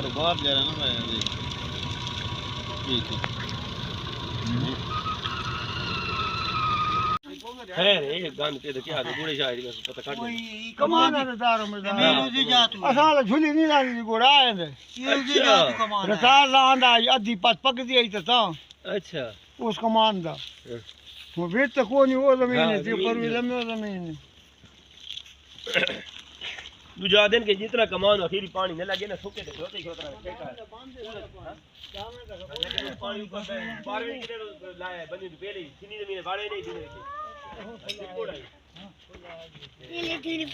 कारोबार जा रहा है ना भाई। ठीक है रे गान के तो क्या है बूढ़े शायद में पता काट कमान है दारो में मेरू जी जातू असां झुली नहीं लानी घोड़ा आए ने ये जी जातू कमान रसाल लांदा अद्धी पक दी आई तो अच्छा उस कमान दा वो वेट तो कोनी वो जमीन है जो पर लम्बे जमीन है दूजा दिन के जितना कमान आखिरी पानी न लगे ना सूखे तो छोटे छोटे ठेका है पानी ऊपर 12वें किले लाया बंदी पहले सीनी जमीन बाड़े नहीं दी